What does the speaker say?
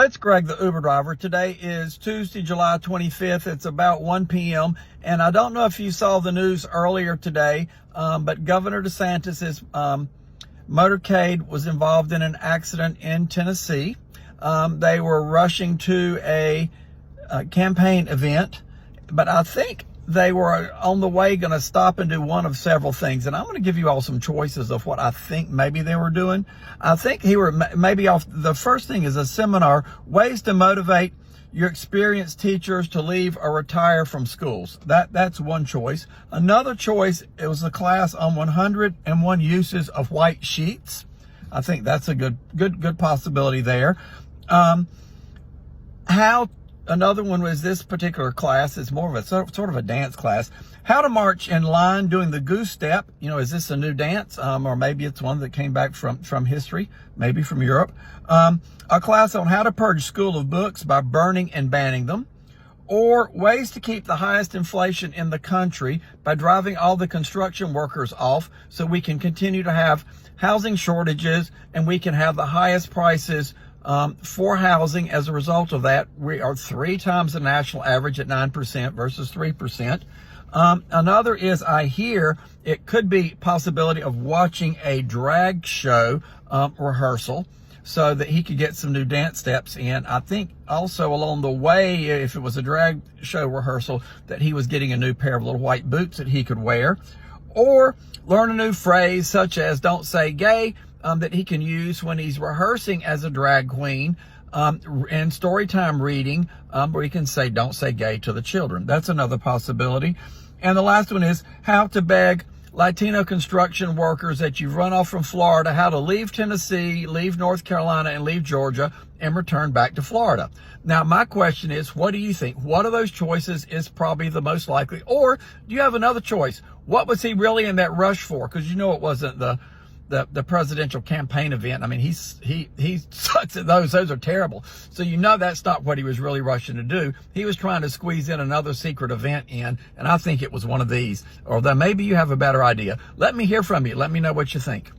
it's Greg, the Uber driver. Today is Tuesday, July 25th. It's about 1 p.m. And I don't know if you saw the news earlier today, but Governor DeSantis' motorcade was involved in an accident in Tennessee. They were rushing to a campaign event, but I think they were on the way going to stop and do one of several things. And I'm going to give you all some choices of what I think maybe they were doing. I think he were maybe off. The first thing is a seminar, ways to motivate your experienced teachers to leave or retire from schools. That's one choice. Another choice, it was a class on 101 uses of white sheets. I think that's a good possibility there. Another one was this particular class. It's more of a sort of a dance class. How to march in line doing the goose step. You know, is this a new dance? Or maybe it's one that came back from history, maybe from Europe. A class on how to purge school of books by burning and banning them. Or ways to keep the highest inflation in the country by driving all the construction workers off so we can continue to have housing shortages and we can have the highest prices for housing. As a result of that, we are 3 times the national average at 9% versus 3%. Another is, I hear it could be possibility of watching a drag show rehearsal so that he could get some new dance steps in. I think also along the way, if it was a drag show rehearsal, that he was getting a new pair of little white boots that he could wear. Or learn a new phrase such as "don't say gay," that he can use when he's rehearsing as a drag queen, and story time reading, where he can say "don't say gay" to the children. That's another possibility. And the last one is how to beg Latino construction workers that you've run off from Florida how to leave Tennessee, leave North Carolina, and leave Georgia and return back to Florida. Now, my question is, what do you think? What of those choices is probably the most likely? Or do you have another choice? What was he really in that rush for? Because you know it wasn't the presidential campaign event. I mean, he sucks at those. Those are terrible. So you know that's not what he was really rushing to do. He was trying to squeeze in another secret event in, and I think it was one of these. Or then maybe you have a better idea. Let me hear from you. Let me know what you think.